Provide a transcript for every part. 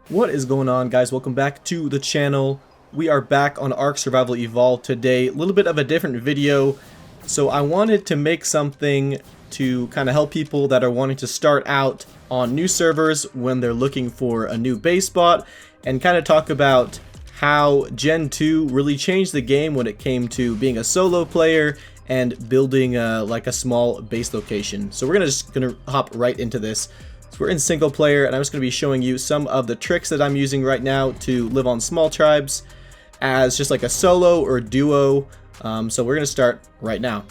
What is going on, guys? Welcome back to the channel. We are back on ARK Survival Evolved today. A little bit of a different video. So I wanted to make something to kind of help people that are wanting to start out on new servers when they're looking for a new base spot, and kind of talk about how Gen 2 really changed the game when it came to being a solo player and building like a small base location. So we're just gonna hop right into this. So we're in single player, and I'm just going to be showing you some of the tricks that I'm using right now to live on small tribes as just like a solo or duo. So we're going to start right now.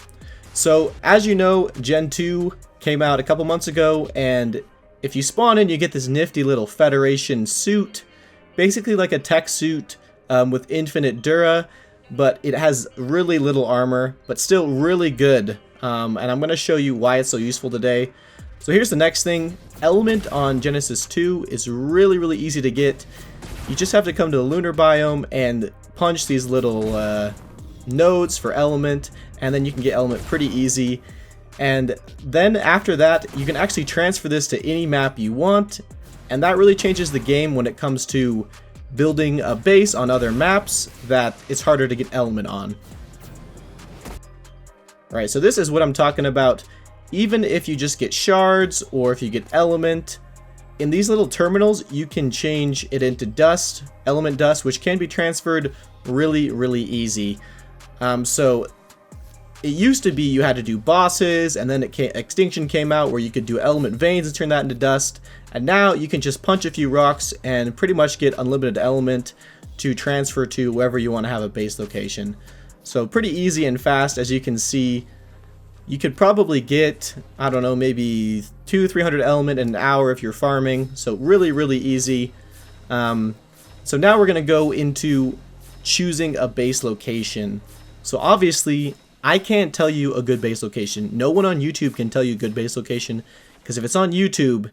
So as you know, Gen 2 came out a couple months ago, and if you spawn in, you get this nifty little Federation suit, basically like a tech suit with infinite dura, but it has really little armor, but still really good. And I'm going to show you why it's so useful today. So here's the next thing. Element on Genesis 2 is really easy to get. You just have to come to the lunar biome and punch these little nodes for element, and then you can get element pretty easy. And then after that, you can actually transfer this to any map you want, and that really changes the game when it comes to building a base on other maps that it's harder to get element on. Alright, so this is what I'm talking about. Even if you just get shards, or if you get element, in these little terminals you can change it into dust, element dust, which can be transferred really easy. So it used to be you had to do bosses, and then extinction came out where you could do element veins and turn that into dust, and now you can just punch a few rocks and pretty much get unlimited element to transfer to wherever you want to have a base location. So pretty easy and fast. As you can see, you could probably get, I don't know, maybe 200-300 element in an hour if you're farming. So really easy. So now we're going to go into choosing a base location. So obviously, I can't tell you a good base location. No one on YouTube can tell you a good base location, because if it's on YouTube,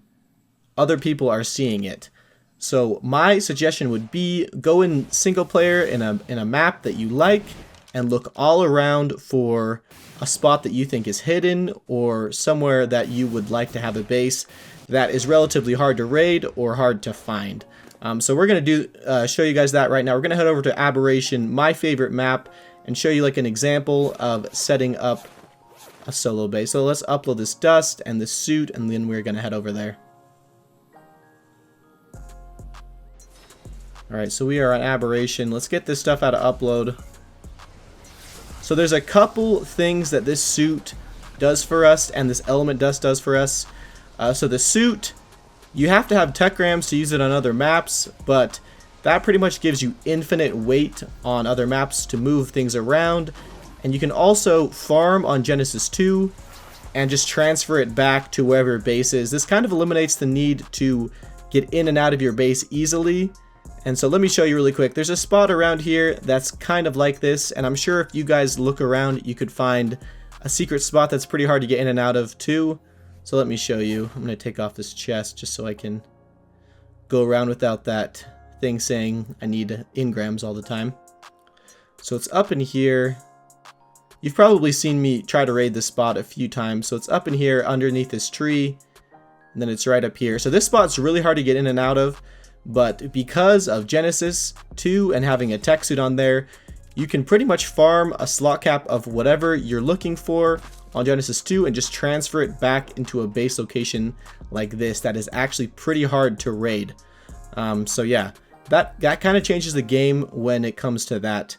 other people are seeing it. So my suggestion would be go in single player in a map that you like, and look all around for a spot that you think is hidden, or somewhere that you would like to have a base that is relatively hard to raid or hard to find. So we're going to show you guys that right now. We're going to head over to Aberration, my favorite map, and show you like an example of setting up a solo base. So let's upload this dust and this suit, and then we're going to head over there. Alright, so we are on Aberration. Let's get this stuff out of upload. So there's a couple things that this suit does for us, and this element dust does for us. So the suit, you have to have techgrams to use it on other maps, but that pretty much gives you infinite weight on other maps to move things around. And you can also farm on Genesis 2 and just transfer it back to wherever your base is. This kind of eliminates the need to get in and out of your base easily. And so let me show you really quick. There's a spot around here that's kind of like this, and I'm sure if you guys look around, you could find a secret spot that's pretty hard to get in and out of too. So let me show you. I'm going to take off this chest just so I can go around without that thing saying I need engrams all the time. So it's up in here. You've probably seen me try to raid this spot a few times. So it's up in here underneath this tree, and then it's right up here. So this spot's really hard to get in and out of. But because of Genesis 2 and having a tech suit on there, you can pretty much farm a slot cap of whatever you're looking for on Genesis 2 and just transfer it back into a base location like this that is actually pretty hard to raid. So yeah, that kind of changes the game when it comes to that.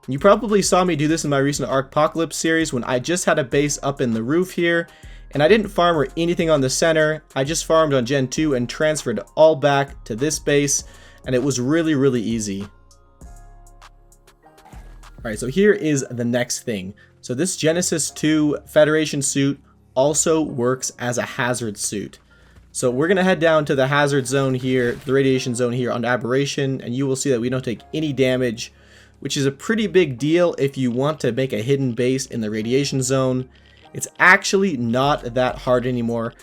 You probably saw me do this in my recent Arkpocalypse series when I just had a base up in the roof here. And I didn't farm or anything on the center. I just farmed on Gen 2 and transferred all back to this base, and it was really easy. Alright, so here is the next thing. So this Genesis 2 Federation suit also works as a hazard suit. So we're going to head down to the hazard zone here, the radiation zone here on Aberration, and you will see that we don't take any damage, which is a pretty big deal if you want to make a hidden base in the radiation zone. It's actually not that hard anymore.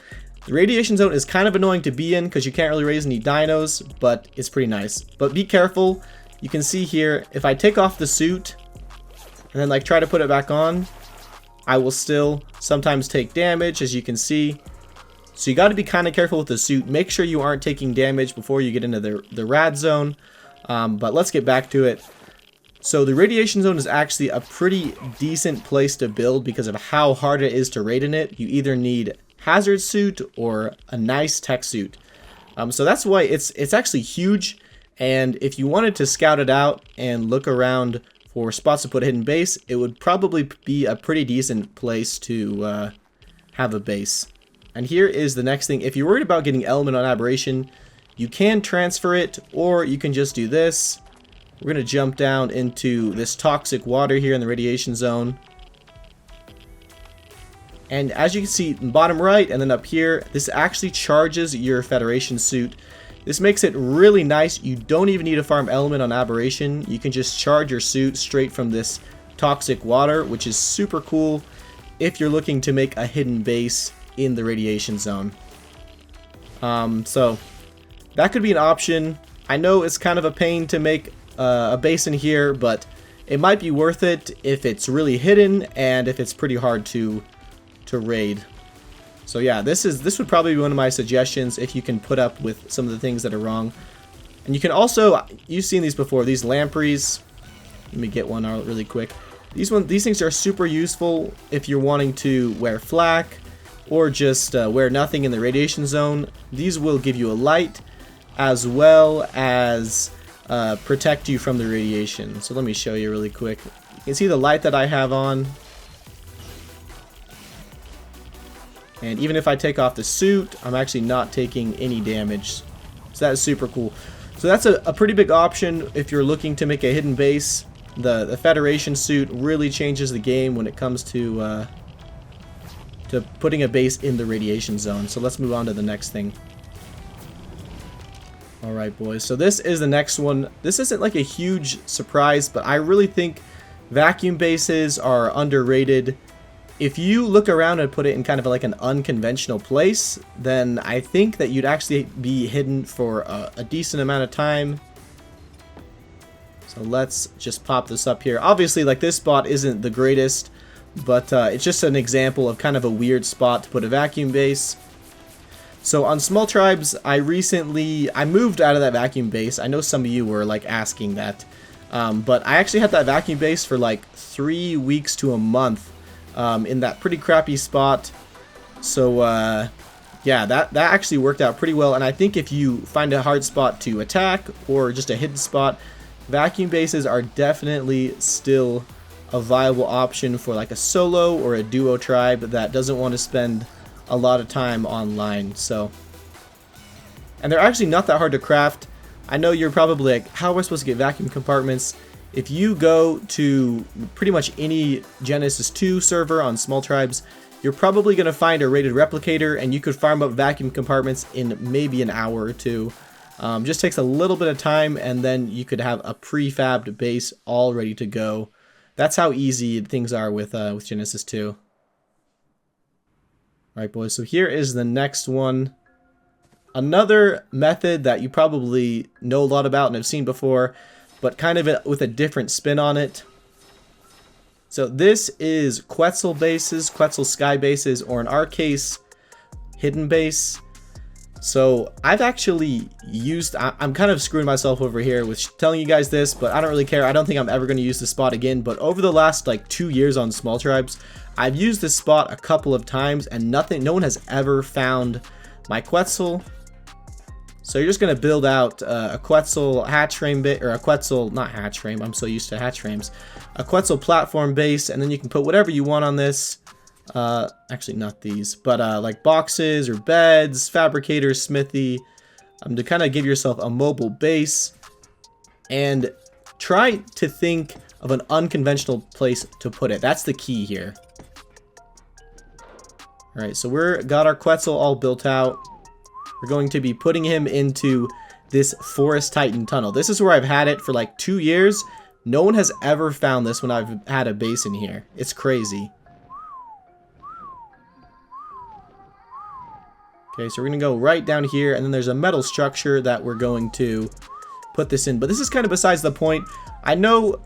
The radiation zone is kind of annoying to be in because you can't really raise any dinos, but it's pretty nice. But be careful. You can see here, if I take off the suit and then like try to put it back on, I will still sometimes take damage, as you can see. So you got to be kind of careful with the suit. Make sure you aren't taking damage before you get into the rad zone. But let's get back to it. So the radiation zone is actually a pretty decent place to build because of how hard it is to raid in it. You either need hazard suit or a nice tech suit. So that's why it's actually huge. And if you wanted to scout it out and look around for spots to put a hidden base, it would probably be a pretty decent place to have a base. And here is the next thing. If you're worried about getting element on aberration, you can transfer it, or you can just do this. We're going to jump down into this toxic water here in the radiation zone. And as you can see, in bottom right and then up here, this actually charges your Federation suit. This makes it really nice. You don't even need to farm element on aberration. You can just charge your suit straight from this toxic water, which is super cool if you're looking to make a hidden base in the radiation zone. So that could be an option. I know it's kind of a pain to make a base in here, but it might be worth it if it's really hidden and if it's pretty hard to raid. So yeah, this would probably be one of my suggestions if you can put up with some of the things that are wrong. And you can also, you've seen these before, these lampreys. Let me get one out really quick. These things are super useful if you're wanting to wear flak or just wear nothing in the radiation zone. These will give you a light as well as protect you from the radiation. So let me show you really quick. You can see the light that I have on. And even if I take off the suit, I'm actually not taking any damage. So that's super cool. So that's a pretty big option if you're looking to make a hidden base. The Federation suit really changes the game when it comes to putting a base in the radiation zone. So let's move on to the next thing. Alright boys, so this is the next one. This isn't like a huge surprise, but I really think vacuum bases are underrated. If you look around and put it in kind of like an unconventional place, then I think that you'd actually be hidden for a decent amount of time. So let's just pop this up here. Obviously, like, this spot isn't the greatest, but it's just an example of kind of a weird spot to put a vacuum base. So on Small Tribes, I moved out of that vacuum base. I know some of you were like asking that, but I actually had that vacuum base for like 3 weeks to a month. In that pretty crappy spot. So yeah, that actually worked out pretty well. And I think if you find a hard spot to attack or just a hidden spot, vacuum bases are definitely still a viable option for like a solo or a duo tribe that doesn't want to spend a lot of time online. So, and they're actually not that hard to craft. I know you're probably like, how am I supposed to get vacuum compartments? If you go to pretty much any Genesis 2 server on Small Tribes, you're probably going to find a rated replicator, and you could farm up vacuum compartments in maybe an hour or two. Just takes a little bit of time, and then you could have a prefabbed base all ready to go. That's how easy things are with Genesis 2. Alright boys, so here is the next one. Another method that you probably know a lot about and have seen before, but kind of with a different spin on it. So this is Quetzal Bases, Quetzal Sky Bases, or in our case, Hidden Base. So I've actually used, I'm kind of screwing myself over here with telling you guys this, but I don't really care. I don't think I'm ever going to use this spot again, but over the last like 2 years on Small Tribes, I've used this spot a couple of times, and no one has ever found my Quetzal. So you're just going to build out a Quetzal hatch frame bit, or a Quetzal, not hatch frame, I'm so used to hatch frames. A Quetzal platform base, and then you can put whatever you want on this. Actually not these, but like boxes or beds, fabricators, smithy, to kind of give yourself a mobile base. And try to think of an unconventional place to put it. That's the key here. Alright, so got our Quetzal all built out. We're going to be putting him into this Forest Titan tunnel. This is where I've had it for like 2 years. No one has ever found this when I've had a base in here. It's crazy. Okay, so we're going to go right down here, and then there's a metal structure that we're going to put this in. But this is kind of besides the point. I know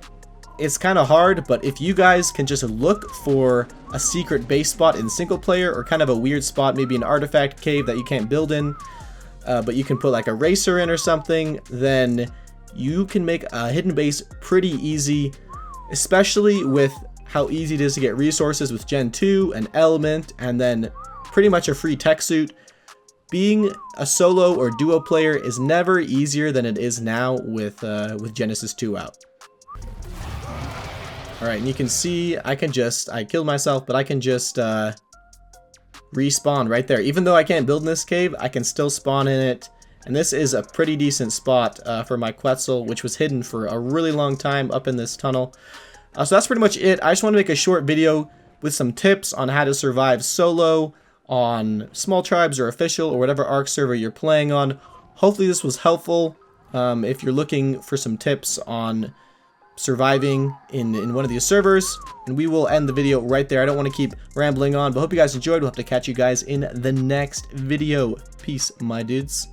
it's kind of hard, but if you guys can just look for a secret base spot in single player, or kind of a weird spot, maybe an artifact cave that you can't build in, but you can put like a racer in or something, then you can make a hidden base pretty easy, especially with how easy it is to get resources with Gen 2, an element, and then pretty much a free tech suit. Being a solo or duo player is never easier than it is now with Genesis 2 out. Alright, and you can see I killed myself, but I can just respawn right there. Even though I can't build in this cave, I can still spawn in it. And this is a pretty decent spot for my Quetzal, which was hidden for a really long time up in this tunnel. So that's pretty much it. I just want to make a short video with some tips on how to survive solo on small tribes or official or whatever ARK server you're playing on. Hopefully this was helpful if you're looking for some tips on surviving in one of these servers. And we will end the video right there. I don't want to keep rambling on, but hope you guys enjoyed. We'll have to catch you guys in the next video. Peace, my dudes.